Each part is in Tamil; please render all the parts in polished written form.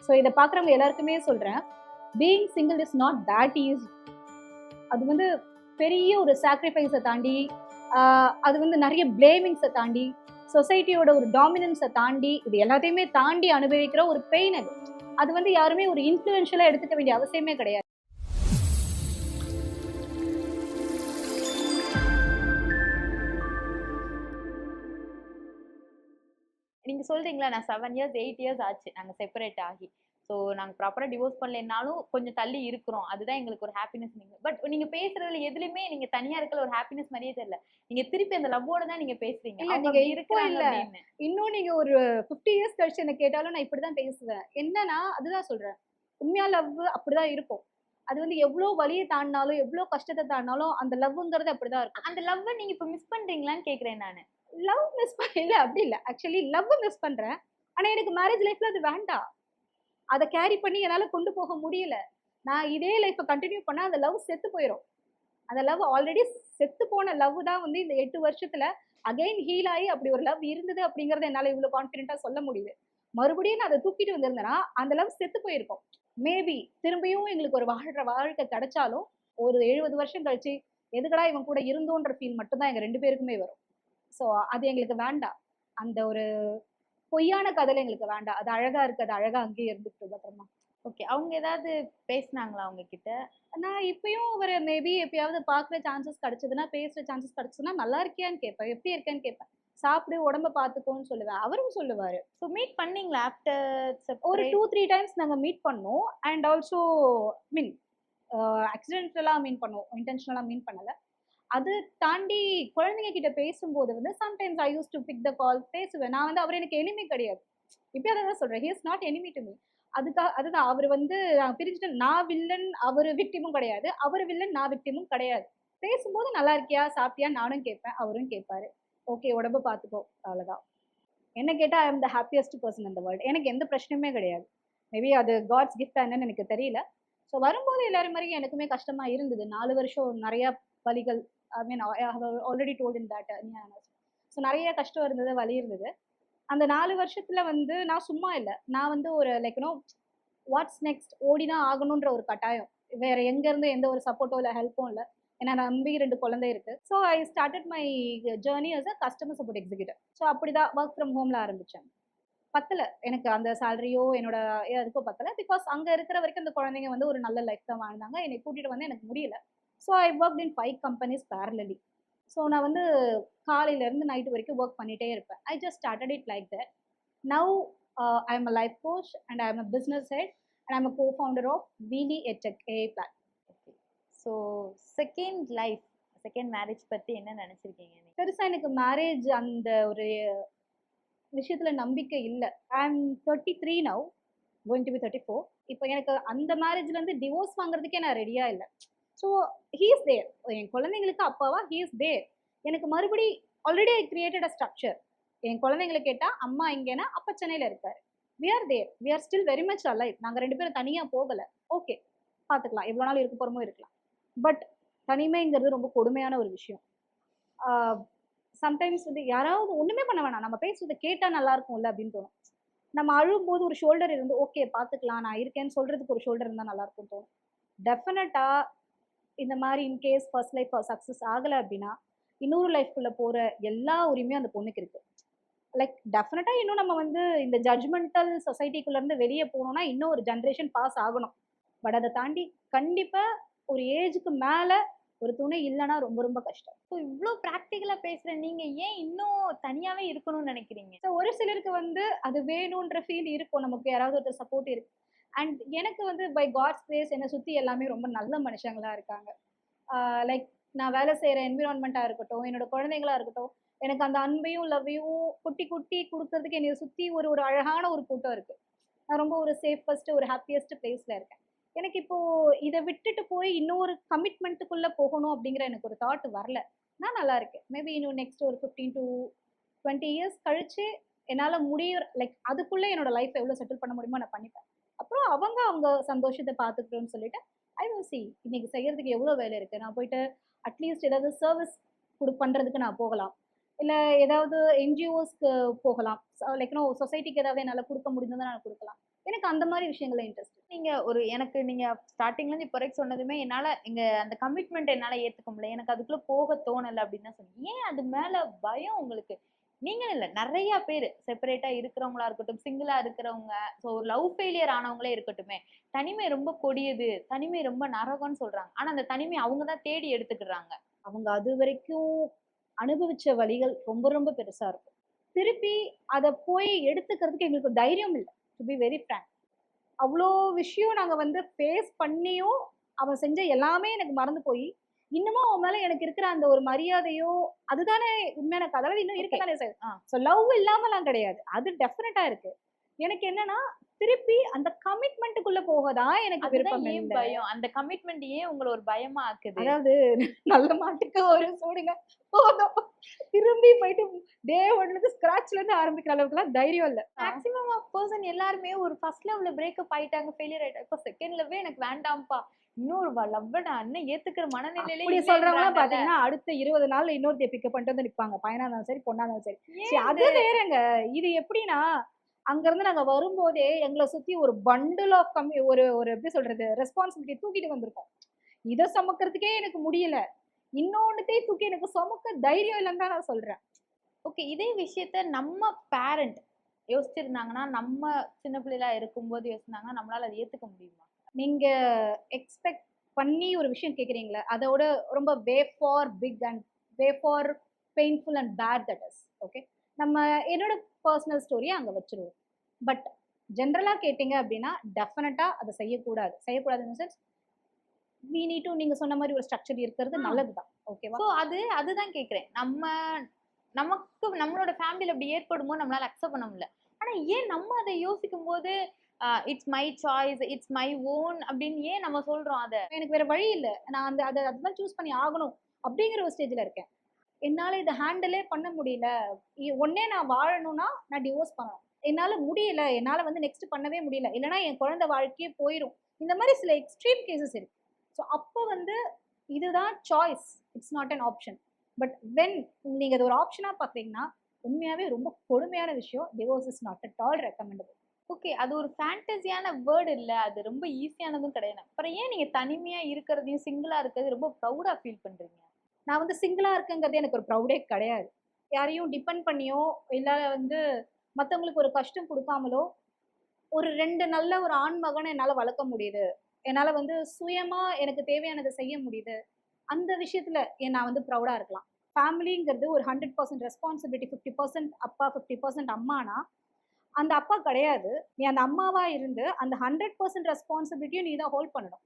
ஸோ இதை பார்க்குறவங்க எல்லாருக்குமே சொல்கிறேன், being single is not that easy. அது வந்து பெரிய ஒரு சாக்ரிஃபைஸை தாண்டி, அது வந்து நிறைய பிளேமிங்ஸை தாண்டி, சொசைட்டியோட ஒரு டாமினன்ஸை தாண்டி, இது எல்லாத்தையுமே தாண்டி அனுபவிக்கிற ஒரு பெயின் அது. அது வந்து யாருமே ஒரு இன்ஃப்ளூயன்ஷியலாக எடுத்துக்க வேண்டிய அவசியமே கிடையாது. நீங்க சொல்றீங்களா, நான் 7 இயர்ஸ் 8 இயர்ஸ் ஆச்சு நாங்க செப்பரேட் ஆகி. ஸோ நாங்க ப்ராப்பரா டிவோர்ஸ் பண்ணலைனாலும் கொஞ்சம் தள்ளி இருக்கிறோம். அதுதான் எங்களுக்கு ஒரு ஹாப்பினஸ். பட் நீங்க பேசுறதுல எதுலயுமே நீங்க தனியா இருக்கிற ஒரு ஹாப்பினஸ் மாதிரியே தெரியல. நீங்க திருப்பி அந்த லவ்வோட தான் நீங்க பேசுறீங்க. இல்ல, அவங்க நீங்க அப்படி இப்போ இருக்கிறாங்க இல்ல. அப்படின்னு. இன்னும் நீங்க ஒரு 50 இயர்ஸ் கழிச்சு என்ன கேட்டாலும் நான் இப்படிதான் பேசுவேன். என்னன்னா, அதுதான் சொல்றேன். உண்மையா லவ் அப்படிதான் இருக்கும். அது வந்து எவ்ளோ வலிய தாண்டுனாலும், எவ்ளோ கஷ்டத்த தாண்டுனாலும், அந்த லவ்ங்கிறது அப்படிதான் இருக்கும். அந்த லவ்வ நீங்க இப்ப மிஸ் பண்றீங்களான்னு கேக்குறேன் நானு. லவ் மிஸ் இல்ல அப்படி இல்ல. ஆக்சுவலி லவ் மிஸ் பண்றேன். ஆனா எனக்கு மேரேஜ் லைஃப்ல அது வேண்டாம். அத கேரி பண்ணி என்னால கொண்டு போக முடியல. நான் இதே லைஃப்ப கன்டின்யூ பண்ணா அந்த லவ் செத்து போயிரும். அந்த லவ் ஆல்ரெடி செத்து போன லவ் தான் வந்து இந்த 8 வருஷத்துல அகைன் ஹீல் ஆயி அப்படி ஒரு லவ் இருந்தது அப்படிங்கறத என்னால இவ்வளவு கான்ஃபிடென்ட்டா சொல்ல முடியுது. மறுபடியும் நான் அத தூக்கிட்டு வந்திருந்தேன்னா, அந்த லவ் செத்து போயிருக்கும். மேபி திரும்பியும் எங்களுக்கு ஒரு வாழ்க்கை கிடைச்சாலும், ஒரு 70 வருஷம் கழிச்சு, எதுக்குடா இவன் கூட இருந்தோன்ற ஃபீல் மட்டும் தான் எங்க 2 பேருக்குமே வரும். ஸோ அது எங்களுக்கு வேண்டாம். அந்த ஒரு பொய்யான காதல் எங்களுக்கு வேண்டாம். அது அழகா இருக்கு. அது அழகா அங்கேயே இருந்துட்டு பத்திரமா. ஓகே. அவங்க ஏதாவது பேசுனாங்களா உங்ககிட்ட? நான் இப்பயும் அவர மேபி எப்பயாவது பார்க்குற சான்சஸ் கிடைச்சதுன்னா, பேசுற சான்சஸ் கிடைச்சதுன்னா, "நல்லா இருக்கியான்னு?" கேட்பேன். "எப்படி இருக்கேன்னு?" கேட்பேன். "சாப்பிடு, உடம்ப பார்த்துக்கோன்னு" சொல்லுவேன். அவரும் சொல்லுவாரு. ஸோ மீட் பண்ணீங்களா ஆஃப்டர் ஒரு செப்பரேட்? 2, 3 டைம்ஸ் நாங்க மீட் பண்ணோம். அண்ட் ஆல்சோ மீன் ஆக்சிடென்டலா மீட் பண்ணோம். இன்டென்ஷனலா மீட் பண்ணல. அது தாண்டி குழந்தைங்க கிட்ட பேசும்போது வந்து sometimes I use to pick the call பேசுவேன். நான் வந்து அவர் எனக்கு எனிமி கிடையாது. இப்பயும் அதான் சொல்றேன். He is not enemy to me. அதுதான் அவரு வந்து நான் பிரிஞ்சுட்டேன். நான் வில்லன், அவரு விக்டிமும் கிடையாது. அவரு வில்லன், நான் விக்டிமும் கிடையாது. பேசும்போது நல்லா இருக்கியா? சாப்பிட்டியா? நானும் கேட்பேன். அவரும் கேட்பாரு. ஓகே, உடம்ப பார்த்துக்கோ. அவ்வளவுதான். என்ன கேட்டா I am the happiest person in the world. எனக்கு எந்த பிரச்சனையுமே கிடையாது. மேபி அது காட்ஸ் கிஃப்ட்டா என்னன்னு எனக்கு தெரியல. ஸோ வரும்போது எல்லாரும் மாரியும் எனக்குமே கஷ்டமா இருந்தது. 4 வருஷம் நெறைய வலிகள். I mean I have already told in that. So நெறைய கஷ்டம் இருந்தது, வலி இருந்தது. அந்த 4 வருஷத்துல வந்து நான் சும்மா இல்ல. நான் வந்து ஒரு லைக் வாட்ஸ் நெக்ஸ்ட் ஓடி தான் ஆகணுன்ற ஒரு கட்டாயம். வேற எங்க இருந்து எந்த ஒரு சப்போர்ட்டோ இல்ல ஹெல்ப்பும் இல்ல. ஏன்னா நம்பி 2 குழந்தை இருக்கு. So I started my journey as a customer support executive. So அப்படிதான் வொர்க் ஃப்ரம் ஹோம்ல ஆரம்பிச்சேன். பத்தல. எனக்கு அந்த சேலரியோ என்னோட இதுக்கோ பத்தல. பிகாஸ் அங்க இருக்கிற வரைக்கும் அந்த குழந்தைங்க வந்து ஒரு நல்ல லைஃப் தான் வாழ்ந்தாங்க. என்னை கூட்டிட்டு வந்து எனக்கு முடியல. So I worked in 5 companies parallelly. So நான் வந்து காலையில இருந்து நைட் வரைக்கும் ஒர்க் பண்ணிட்டே இருப்பேன். I just started it like that. Now I am a life coach and I am a business head and I am a co-founder of Veely edtech AI plan. Okay. So second life, second marriage பத்தி என்ன நினைச்சிருக்கீங்க நீங்க? பெருசா எனக்கு மேரேஜ் அந்த ஒரு விஷயத்துல நம்பிக்கை இல்ல. ஐ அம் 33 நவ், கோயிங் டு பி 34. இப்போ எனக்கு அந்த மேரேஜ்ல இருந்து டிவோர்ஸ் வாங்குறதுக்கே நான் ரெடியா இல்ல. So he is there. என் குழந்தைங்களுக்கு அப்பாவா ஹி இஸ் தேர். எனக்கு மறுபடி already I created a structure. என் குழந்தைங்களை கேட்டா அம்மா இங்கன்னா அப்பா சென்னையில இருக்காரு. We are there. We are still very much alive. நாங்க 2 பேரும் தனியா போகல. ஓகே, பாத்துக்கலாம். எவ்வளவு நாள் இருக்க போறோமோ இருக்கலாம். பட் தனிமைங்கிறது ரொம்ப கொடுமையான ஒரு விஷயம். சம்டைம்ஸ் வந்து யாராவது ஒண்ணுமே பண்ண வேணாம். நம்ம பேசுறத கேட்டா நல்லா இருக்கும்ல அப்படின்னு தோணும். நம்ம அழும்போது ஒரு ஷோல்டர் இருந்து ஓகே பாத்துக்கலாம், நான் இருக்கேன்னு சொல்றதுக்கு ஒரு ஷோல்டர் இருந்தா நல்லா இருக்கும் தோணும். டெஃபினட்டா இந்த மாதிரி இன்கேஸ் ஃபர்ஸ்ட் லைஃப் சக்ஸஸ் ஆகல அப்படின்னா, இன்னொரு லைஃப்குள்ள போற எல்லா உரிமையும் அந்த பொண்ணுக்கு இருக்கு. லைக் டெஃபினட்டா இன்னும் நம்ம வந்து இந்த ஜட்ஜ்மெண்டல் சொசைட்டிக்குள்ள இருந்து வெளியே போகணும்னா இன்னும் ஒரு ஜென்ரேஷன் பாஸ் ஆகணும். பட் அதை தாண்டி கண்டிப்பா ஒரு ஏஜுக்கு மேல ஒரு துணை இல்லைன்னா ரொம்ப ரொம்ப கஷ்டம். ஸோ இவ்ளோ பிராக்டிகலா பேசுற நீங்க ஏன் இன்னும் தனியாவே இருக்கணும்னு நினைக்கிறீங்க? ஸோ ஒரு சிலருக்கு வந்து அது வேணுன்ற ஃபீல் இருக்கும். நமக்கு யாராவது ஒருத்தர் சப்போர்ட் இருக்கு. அண்ட் எனக்கு வந்து பை காட்ஸ் கிரேஸ் என்னை சுத்தி எல்லாமே ரொம்ப நல்ல மனுஷங்களா இருக்காங்க. லைக் நான் வேலை செய்யற என்விரான்மெண்ட்டா இருக்கட்டும், என்னோட குழந்தைங்களா இருக்கட்டும், எனக்கு அந்த அன்பையும், லவ்வையும் கொட்டி கொட்டி குடுக்கறதுக்கு என்னைய சுத்தி ஒரு ஒரு அழகான ஒரு கூட்டம் இருக்கு. நான் ரொம்ப ஒரு சேஃபஸ்ட், ஒரு ஹாப்பியஸ்ட் பிளேஸ்ல இருக்கேன். எனக்கு இப்போ இத விட்டுட்டு போய் இன்னொரு கமிட்மெண்ட்டுக்குள்ள போகணும் அப்படிங்கிற எனக்கு ஒரு தாட் வரல. நான் நல்லா இருக்கேன். மேபி இன்னும் நெக்ஸ்ட் ஒரு 15 டூ 20 இயர்ஸ் கழிச்சு என்னால முடியுற லைக் அதுக்குள்ள என்னோட லைஃப் எவ்வளவு செட்டில் பண்ண முடியுமோ நான் பண்ணிப்பேன். அப்புறம் அவங்க அவங்க சந்தோஷத்த பார்த்துக்கட்டும்னு சொல்லிட்டு ஐ வில் சி. இன்னைக்கு செய்யறதுக்கு எவ்வளவு வேலை இருக்கு. நான் போயிட்டு அட்லீஸ்ட் ஏதாவது சர்வீஸ் பண்றதுக்கு நான் போகலாம். இல்ல ஏதாவது என்ஜிஓஸ்க்கு போகலாம். லைக் சொசைட்டிக்கு ஏதாவது என்னால குடுக்க முடிஞ்சதை நான் குடுக்கலாம். எனக்கு அந்த மாதிரி விஷயங்கள்ல இன்ட்ரெஸ்ட். நீங்க எனக்கு நீங்க ஸ்டார்டிங்ல இருந்து இப்போ வரைக்கும் சொன்னதுமே என்னால அந்த கமிட்மெண்ட் என்னால ஏத்துக்க முடியல. எனக்கு அதுக்குள்ள போக தோணல அப்படின்னு தான் சொன்னீங்க. ஏன் அது மேல பயம் உங்களுக்கு? நீங்க இல்ல நெறைய பேரு செப்பரேட்டா இருக்கிறவங்களா இருக்கட்டும், சிங்கிளா இருக்கிறவங்க, சோ ஒரு லவ் ஃபெயிலியர் ஆனவங்களே இருக்கட்டுமே, தனிமை ரொம்ப கொடியது, தனிமை ரொம்ப நரகம்னு சொல்றாங்க. ஆனா அந்த தனிமை அவங்க தான் தேடி எடுத்துக்கிறாங்க. அவங்க அது வரைக்கும் அனுபவிச்ச வலிகள் ரொம்ப ரொம்ப பெருசா இருக்கும். திருப்பி அத போய் எடுத்துக்கிறதுக்கு எங்களுக்கு தைரியம் இல்ல. To be very Frank. அவ்ளோ விஷயம் நாங்க வந்து ஃபேஸ் பண்ணியும், அவன் செஞ்ச எல்லாமே எனக்கு மறந்து போயி, இன்னமும் அவன் மேல எனக்கு இருக்கிற அந்த ஒரு மரியாதையோ, அதுதானே உண்மையான அதாவது இன்னும் ஓகே. இருக்கத்தானே செய்யுது. ஆ. ஸோ லவ் இல்லாமலாம் கிடையாது. அது டெஃபினட்டா இருக்கு. எனக்கு என்னன்னா, திருப்பி அந்த கமிட்மெண்ட்டுக்குள்ள போக தான் எனக்கு அதுதான் விருப்பம் ஏன் இல்ல. பயம்? அந்த கமிட்மெண்ட் ஏன் உங்கள ஒரு பயமா ஆக்குது? அதாவது நல்ல மாட்டுக்கு ஒரு சூடுங்க. போதும். திரும்பி போயிட்டு டே 1லேருந்து ஸ்க்ராட்ச்லேருந்து ஆரம்பிக்கிற அளவுக்குலாம் தைரியம் இல்ல. மேக்ஸிமம் ஆஃப் பெர்சன் எல்லாருமே ஒரு ஃபர்ஸ்ட் லவ்ல பிரேக்கப் ஆயிட்டாங்க, ஃபெயிலியர் ஆயிட்டாங்க. இப்ப செகண்ட் லவ்வே எனக்கு வேண்டாம்ப்பா. இன்னொரு லவ்வ நான் இன்னும் ஏத்துக்கிற மனநிலையிலே அப்படி சொல்றவங்கலாம் இல்லைன்றாங்கல்ல. பாத்தீங்கன்னா, அடுத்த 20 நாள்ல இன்னொருத்திய பிக்கப் பண்ணிட்டு வந்து நிப்பாங்க. பையனா இருந்தாலும் சரி, பொண்ணா இருந்தாலும் சரி. சரி ஏன் அது வேறங்க. இது எப்படின்னா, அங்கருந்து நாங்க வரும்போதே எங்கள சுத்தி ஒரு பண்டில் ஆஃப் ஒரு ஒரு எப்படி சொல்றது? ரெஸ்பான்சிபிலிட்டி தூக்கிட்டு வந்திருக்கோம். இத சுமக்கிறதுக்கே எனக்கு முடியல. இன்னொன்னுத்தையும் தூக்கி எனக்கு சுமக்க தைரியம் இல்லன்னு தான் நான் சொல்றேன். ஓகே. இதே விஷயத்த நம்ம பேரண்ட் யோசிச்சிருந்தாங்கன்னா, நம்ம சின்ன பிள்ளைகளா இருக்கும்போது யோசிச்சிருந்தாங்கன்னா, நம்மளால அத ஏத்துக்க முடியுமா? நீங்க எக்ஸ்பெக்ட் பண்ணி ஒரு விஷயம் கேட்குறீங்கல்ல, அதோட ரொம்ப way far big and way far painful and bad that is. Okay. நம்ம என்னோட பர்சனல் ஸ்டோரிய அங்க வச்சுருவோம். பட் ஜென்ரலா கேட்டீங்க அப்டின்னா, டெஃபினட்டா அத செய்யக்கூடாது. செய்யக்கூடாது in the sense we need to நீங்க சொன்ன மாரி ஒரு ஸ்ட்ரக்சர் இருக்கிறது ஆ. நல்லது தான். ஓகேவா? சோ அதுதான் கேட்கிறேன். நமக்கு நம்மளோட ஃபேமிலில அப்படி ஏற்படும்போது நம்மளால அக்செப்ட் பண்ண முடியல. ஆனா ஏன் நம்ம அத யோசிக்கும்போது, it's my choice, it's my own அப்படின்னு ஏன் நம்ம சொல்றோம் அத? எனக்கு வேற வழி இல்ல. நான் அதுதான் சூஸ் பண்ணி ஆகணும். அப்டிங்கிற ஒரு ஸ்டேஜ்ல இருக்கேன். என்னால இத ஹேண்டிலே பண்ண முடியல. ஒண்ணே நான் வாழணும்னா, நான் டிவோர்ஸ் பண்ணணும். என்னால முடியல. என்னால வந்து நெக்ஸ்ட் பண்ணவே முடியல. இல்லன்னா என் குழந்தை வாழ்க்கையே போயிரும். இந்த மாரி சில எக்ஸ்ட்ரீம் கேஸஸ் இருக்கு. ஸோ அப்ப வந்து இதுதான் choice. It's not an option. But when நீங்க அத ஒரு ஆப்ஷனா பார்க்குறீங்கன்னா, உண்மையாவே ரொம்ப கொடுமையான விஷயம். Divorce is not at all recommendable. Okay. அது ஒரு ஃபேண்டஸியான வேர்ட் இல்ல. அது ரொம்ப ஈஸியானதும் கிடையாது. அப்புறம் ஏன் நீங்க தனிமையா இருக்கிறதையும், சிங்கிளா இருக்கிறது ரொம்ப ப்ரௌடா ஃபீல் பண்றீங்க? நான் வந்து சிங்கிளா இருக்கேங்கிறதே எனக்கு ஒரு ப்ரௌடே கிடையாது. யாரையும் டிபெண்ட் பண்ணியோ, இல்ல வந்து மத்தவங்களுக்கு ஒரு கஷ்டம் குடுக்காமலோ ஒரு 2 நல்ல ஒரு ஆண் மகன என்னால வளர்க்க முடியுது. என்னால வந்து சுயமா எனக்கு தேவையானத செய்ய முடியுது. அந்த விஷயத்துல நான் வந்து ப்ரவுடா இருக்கலாம். ஃபேமிலிங்கிறது ஒரு 100% ரெஸ்பான்சிபிலிட்டி 50% அப்பா, 50% அம்மானா, அந்த அப்பா கிடையாது. நீ அந்த அம்மாவா இருந்து, அந்த 100% ரெஸ்பான்சிபிலிட்டியும் நீ தான் ஹோல்ட் பண்ணணும்.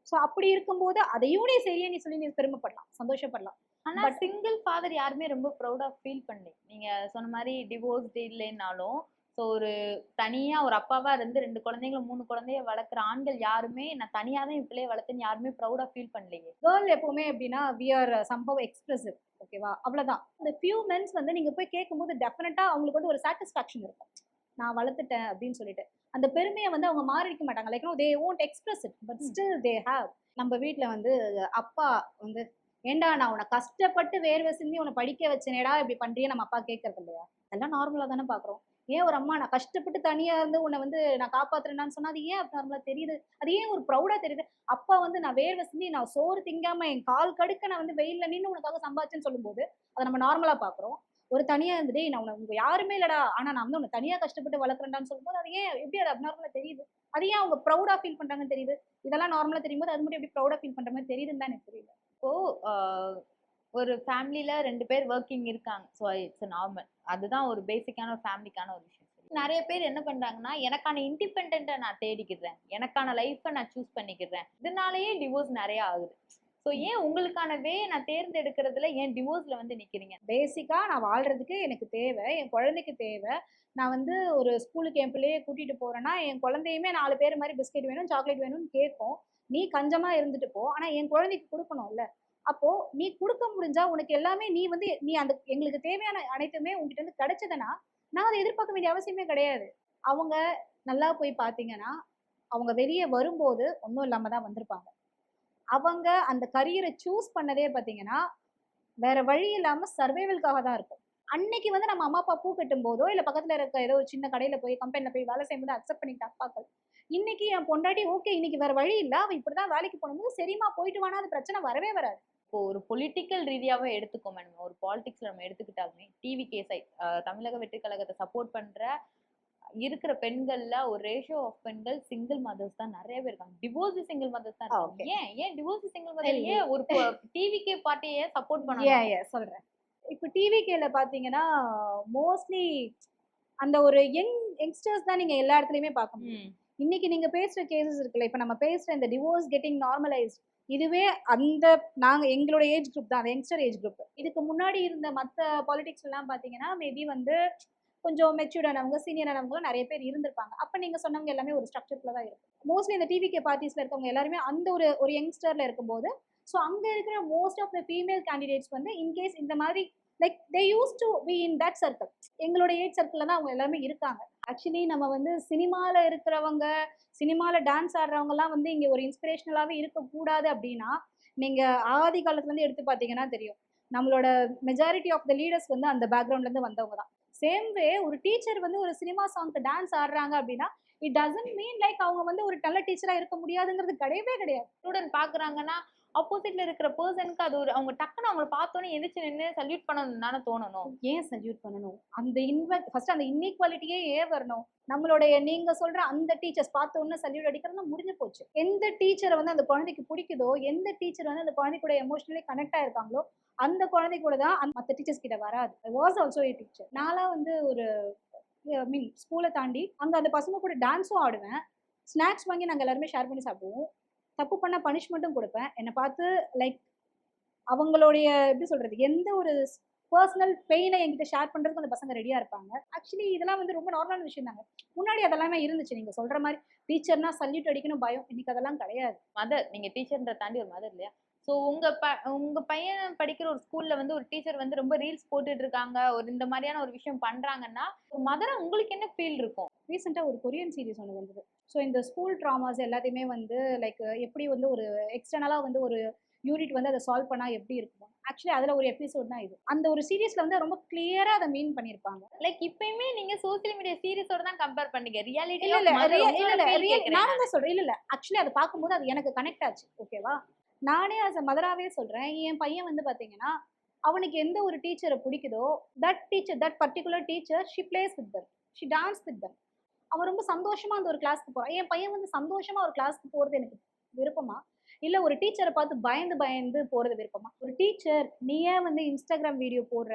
ஸோ அப்படி இருக்கும்போது, அதையும் நீ செய்யன்னு சொல்லி நீ பெருமைப்படலாம், சந்தோஷப்படலாம். ஆனா பட் சிங்கிள் ஃபாதர் யாருமே ரொம்ப ப்ரௌடா ஃபீல் பண்ணல. நீங்க சொன்ன மாரி டிவோர்ஸ்டு இல்லைன்னாலும், ஸோ ஒரு தனியா ஒரு அப்பாவா இருந்து 2 குழந்தைங்கள 3 குழந்தைய வளர்க்குற ஆண்கள் யாருமே, நான் தனியா தான் என் பிள்ளைய வளர்த்தேன்னு யாருமே ப்ரௌடா ஃபீல் பண்ணலையே! கேர்ள் எப்பவுமே எப்படின்னா, வி ஆர் சம்பவ் எக்ஸ்பிரசிவ். ஓகேவா? அவ்வளதான். இந்த ஃபியூ மென்ஸ் வந்து நீங்க போய் கேட்கும்போது டெஃபினட்டா அவங்களுக்கு வந்து ஒரு சாட்டிஸ்ஃபாக்ஷன் இருக்கும். நான் வளர்த்துட்டேன் அப்படின்னு சொல்லிட்டு. அந்த பெருமைய வந்து அவங்க மாறிக்க மாட்டாங்க. Like they won't express it. But still they have. நம்ம வீட்ல வந்து அப்பா வந்து, "ஏன்டா நான் உன்ன கஷ்டப்பட்டு வேர்வை சிந்தி உன்ன படிக்க வச்சேனேடா, இப்படி பண்றியே" நம்ம அப்பா கேட்கறது இல்லையா? அதெல்லாம் நார்மலா தானே பார்க்குறோம். ஏன் ஒரு அம்மா நான் கஷ்டப்பட்டு தனியா இருந்து உன்ன வந்து நான் காப்பாத்துறேன்டான்னு சொன்னா, அது ஏன் நார்மலா தெரியுது? அது ஏன் ஒரு ப்ரௌடா தெரியுது? அப்பா வந்து நான் வேர்வை சிந்தி நான் சோறு திங்காம என் கால் கடுக்க நான் வந்து வெயில்ல நின்னு உனக்காக சம்பாதிச்சேன்னு சொல்லும்போது, அத நம்ம நார்மலா பார்க்குறோம். ஒரு தனியா இருந்து டேய் நான் உங்க யாருமே இல்லடா. ஆனா நான் வந்து உன்ன தனியா கஷ்டப்பட்டு வளர்க்குறேன்டான்னு சொல்லும்போது, அது ஏன் எப்படி அது அப்நார்மலா தெரியுது? அது ஏன் அவங்க ப்ரௌடா ஃபீல் பண்றாங்கன்னு தெரியுது? இதெல்லாம் நார்மலா தெரியும்போது, அது மட்டும் எப்படி ப்ரௌடா ஃபீல் பண்ற மாரி தெரியுதுன்னு தான் எனக்கு தெரியல. இப்போ அ ஒரு ஃபேமிலில 2 பேர் வொர்க்கிங் இருக்காங்க. So it's normal. அதுதான் ஒரு பேசிக்கான ஒரு ஃபேமிலிக்கான ஒரு விஷயம். நெறைய பேர் என்ன பண்றாங்கன்னா, எனக்கான இண்டிபெண்டன்ட்ட நான் தேடிக்கிறேன். எனக்கான லைஃப்ப நான் சூஸ் பண்ணிக்கிறேன். இதனாலேயே டிவோர்ஸ் நெறைய ஆகுது. ஸோ ஏன் உங்களுக்கான நான் தேர்ந்தெடுக்கிறதுல ஏன் டிவோர்ஸ்ல வந்து நிக்கிறீங்க? பேசிக்கா நான் வாழ்றதுக்கு எனக்கு தேவை. என் குழந்தைக்கு தேவை. நான் வந்து ஒரு ஸ்கூலுக்கு என் பிள்ளைய கூட்டிட்டு போறேன்னா, என் குழந்தையுமே 4 பேர் மாரி பிஸ்கட் வேணும், சாக்லேட் வேணும்னு கேட்கும். நீ கஞ்சமா இருந்துட்டு போ. ஆனா என் குழந்தைக்கு குடுக்கணும்ல. அப்போ நீ குடுக்க முடிஞ்சா உனக்கு எல்லாமே நீ அந்த எங்களுக்கு தேவையான அனைத்துமே உன்கிட்ட இருந்து கிடைச்சதுன்னா, நான் அத எதிர்பார்க்க வேண்டிய அவசியமே கிடையாது. அவங்க நல்லா போய் பார்த்தீங்கன்னா, அவங்க வெளிய வரும்போது ஒண்ணும் இல்லாம தான் வந்திருப்பாங்க. அவங்க அந்த கரியர சூஸ் பண்ணதே பார்த்தீங்கன்னா, வேற வழி இல்லாம சர்வைவல்க்காக தான் இருக்கும். அன்னைக்கு வந்து நம்ம அம்மா அப்பா பூ கட்டும் போதோ இல்ல பக்கத்துல இருக்க ஏதோ ஒரு சின்ன கடையில போய் கம்பெனில போய் வேலை செய்யும்போது அக்செப்ட் பண்ணிக்கிட்ட அப்பாக்கள் இன்னைக்கு என் பொண்டாட்டி ஓகே இன்னைக்கு வேற வழி இல்ல அவ இப்படிதான் வேலைக்கு போனது சரிமா போயிட்டு வானா அது பிரச்சனை வரவே வராது. இப்போ ஒரு பொலிட்டிக்கல் ரீதியாவே எடுத்துக்கோ மேடம், ஒரு பாலிடிக்ஸ்ல நம்ம எடுத்துக்கிட்டாலுமே டிவி கேஸை தமிழக வெற்றி கழகத்தை சப்போர்ட் பண்ற இருக்கிற பெண்கள்ல ஒரு ரேஷியோ ஆஃப் பெண்கள் சிங்கிள் மதர்ஸ் தான் நிறைய பேர் இருக்காங்க. டிவோர்ஸ் சிங்கிள் மதர்ஸ் தான் இருக்காங்க. ஓகே ஏன் டிவோர்ஸ் சிங்கிள் மதர் ஏன் ஒரு டிவிகே பார்ட்டியே சப்போர்ட் பண்ணணும்? சொல்றேன். இப்போ டிவிகேல பாத்தீங்கன்னா மோஸ்ட்லி அந்த ஒரு யங்ஸ்டர்ஸ் தான் நீங்க எல்லா இடத்துலயுமே பார்க்க முடியும். இன்னைக்கு நீங்க பேசுற கேசஸ் இருக்குல்ல, இப்ப நம்ம பேசுற இந்த டிவோர்ஸ் கெட்டிங் நார்மலைஸ்ட் இதுவே அந்த நாங்க எங்களோட ஏஜ் குரூப் தான், யங்ஸ்டர் ஏஜ் குரூப். இதுக்கு முன்னாடி இருந்த மற்ற பாலிடிக்ஸ் எல்லாம் பாத்தீங்கன்னா மேபி வந்து கொஞ்சம் மெச்சூர்டானவங்க சீனியரானவங்களும் நிறைய பேர் இருந்திருப்பாங்க. அப்ப நீங்க சொன்னவங்க எல்லாமே ஒரு ஸ்ட்ரக்சர்ல தான் இருக்கும். மோஸ்ட்லி இந்த டிவிகே பார்ட்டிஸ்ல இருக்கவங்க எல்லாருமே அந்த ஒரு யங்ஸ்டர்ல இருக்கும்போது ஸோ அங்க இருக்கிற most of the female candidates வந்து இன்கேஸ் இந்த மாதிரி like they use to be in that circle, எங்களோட ஏஜ் சர்க்கிளில் தான் அவங்க எல்லாமே இருக்காங்க. ஆக்சுவலி நம்ம வந்து சினிமாவில் இருக்கிறவங்க சினிமாவில் டான்ஸ் ஆடுறவங்கலாம் வந்து இங்கே ஒரு இன்ஸ்பிரேஷனலாகவே இருக்கக்கூடாது அப்படின்னா நீங்கள் ஆதி காலத்துலேருந்து எடுத்து பார்த்தீங்கன்னா தெரியும் நம்மளோட மெஜாரிட்டி ஆஃப் த லீடர்ஸ் வந்து அந்த பேக்ரவுண்ட்லேருந்து வந்தவங்க தான். சேம் வே ஒரு டீச்சர் வந்து ஒரு சினிமா சாங்க்கு டான்ஸ் ஆடுறாங்க அப்படின்னா இட் டசன்ட் மீன் லைக் அவங்க வந்து ஒரு நல்ல டீச்சராக இருக்க முடியாதுங்கிறது கிடையவே கிடையாது. ஸ்டூடெண்ட் பார்க்குறாங்கன்னா ஆப்போசிட்ல இருக்கிற பர்சனுக்கு அது ஒரு அவங்க டக்குன்னு அவங்கள பார்த்தோன்னே எந்திரிச்சு நின்று சல்யூட் பண்ணணும் தானே தோணணும். ஏன் சல்யூட் பண்ணணும்? அந்த ஃபர்ஸ்ட் அந்த இன்இக்வாலிட்டியே ஏன் வரணும்? நம்மளுடைய நீங்க சொல்ற அந்த டீச்சர்ஸ் பார்த்த உடனே சல்யூட் அடிக்கிறதுனா முடிஞ்சு போச்சு. எந்த டீச்சரை வந்து அந்த குழந்தைக்கு பிடிக்குதோ, எந்த டீச்சர் வந்து அந்த குழந்தை கூட எமோஷனலி கனெக்ட் ஆயிருக்காங்களோ அந்த குழந்தை கூட தான் மற்ற டீச்சர்ஸ் கிட்ட வராது. I was also A teacher. நான்லாம் வந்து ஒரு மீன் ஸ்கூலை தாண்டி அங்க அந்த பசங்க கூட டான்ஸும் ஆடுவேன், ஸ்நாக்ஸ் வாங்கி நாங்கள் எல்லாருமே ஷேர் பண்ணி சாப்பிடுவோம், தப்பு பண்ண பனிஷ்மெண்ட்டும் கொடுப்பேன். என்னை பார்த்து லைக் அவங்களுடைய எப்படி சொல்றது எந்த ஒரு பர்சனல் பெயினை என்கிட்ட ஷேர் பண்றதுக்கு அந்த பசங்க ரெடியா இருப்பாங்க. ஆக்சுவலி இதெல்லாம் வந்து ரொம்ப நார்மலான விஷயம் தாங்க. முன்னாடி அதெல்லாமே இருந்துச்சு. நீங்க சொல்ற மாதிரி டீச்சர்னா சல்யூட் அடிக்கணும் பயம், இன்னைக்கு அதெல்லாம் கிடையாது. மதர், நீங்க டீச்சர்ன்ற தாண்டி ஒரு மதர் இல்லையா? ஸோ உங்க பையன் படிக்கிற ஒரு ஸ்கூல்ல வந்து ஒரு டீச்சர் வந்து ரொம்ப ரீல்ஸ் போட்டுட்டு இருக்காங்க, ஒரு இந்த மாதிரியான ஒரு விஷயம் பண்றாங்கன்னா ஒரு மதரா உங்களுக்கு என்ன ஃபீல் இருக்கும்? ரீசெண்டா ஒரு கொரியன் சீரிஸ் ஒன்று வந்தது. ஸோ இந்த ஸ்கூல் ட்ராமாஸ் எல்லாத்தையுமே வந்து லைக் எப்படி வந்து ஒரு எக்ஸ்டர்னலா வந்து ஒரு யூனிட் வந்து அதை சால்வ் பண்ணா எப்படி இருக்கும். ஆக்சுவலி அதுல ஒரு எபிசோட் தான் இது. அந்த ஒரு சீரிஸ்ல வந்து ரொம்ப கிளியரா அதை மீன் பண்ணிருப்பாங்க. லைக் இப்பயுமே நீங்க சோசியல் மீடியா சீரிஸோட தான் கம்பேர் பண்ணீங்க. ரியாலிட்டி நானும் தான் சொல்றேன். இல்ல ஆக்சுவலி அதை பார்க்கும்போது அது எனக்கு கனெக்ட் ஆச்சு. ஓகேவா, நானே ஆஸ் அ மதராவே சொல்றேன். என் பையன் வந்து பாத்தீங்கன்னா அவனுக்கு எந்த ஒரு டீச்சரை பிடிக்குதோ that particular teacher she place with them, she dance with them. அவன் ரொம்ப சந்தோஷமா அந்த ஒரு கிளாஸ்க்கு போறான். என் பையன் வந்து சந்தோஷமா ஒரு கிளாஸ்க்கு போறது எனக்கு விருப்பமா, இல்ல ஒரு டீச்சரை பார்த்து பயந்து போறது விருப்பமா? ஒரு டீச்சர் நீ ஏன் வந்து இன்ஸ்டாகிராம் வீடியோ போடுற?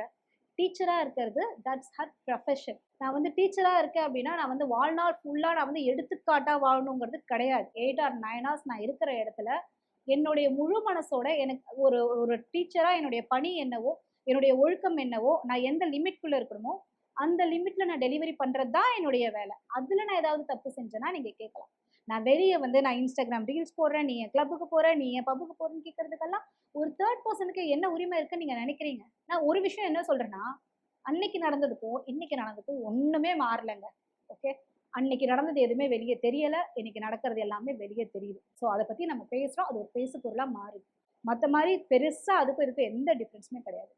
டீச்சரா இருக்கிறது தட்ஸ் ஹர் ப்ரொஃபஷன். நான் வந்து டீச்சரா இருக்கேன் அப்படின்னா நான் வந்து வாழ்நாள் ஃபுல்லா நான் வந்து எடுத்துக்காட்டா வாழணுங்கிறது கிடையாது. 8 or 9 hours நான் இருக்கிற இடத்துல என்னுடைய முழு மனசோட எனக்கு ஒரு டீச்சரா என்னுடைய பணி என்னவோ, என்னுடைய ஒழுக்கம் என்னவோ, நான் எந்த லிமிட்குள்ள இருக்கணுமோ அந்த லிமிட்ல நான் டெலிவரி பண்றது தான் என்னுடைய வேலை. அதுல நான் ஏதாவது தப்பு செஞ்சேன்னா நீங்க கேட்கலாம். நான் வெளியே வந்து நான் இன்ஸ்டாகிராம் ரீல்ஸ் போடுறேன், நீ என் கிளப்புக்கு போற, நீ என் பப்புக்கு போறேன்னு கேட்கறதுக்கெல்லாம் ஒரு தேர்ட் பர்சனுக்கு என்ன உரிமை இருக்குன்னு நீங்க நினைக்கிறீங்க? நான் ஒரு விஷயம் என்ன சொல்றேன்னா, அன்னைக்கு நடந்ததுக்கும் இன்னைக்கு நடந்ததுக்கும் ஒண்ணுமே மாறலைங்க. ஓகே, அன்னைக்கு நடந்தது எதுவுமே வெளியே தெரியல, இன்னைக்கு நடக்கிறது எல்லாமே வெளியே தெரியுது. ஸோ அதை பத்தி நம்ம பேசுறோம், அது ஒரு பேசு பொருளா மாறுது. மற்ற மாதிரி பெருசா அதுக்கும் இதுக்கும் எந்த டிஃப்ரென்ஸுமே கிடையாது.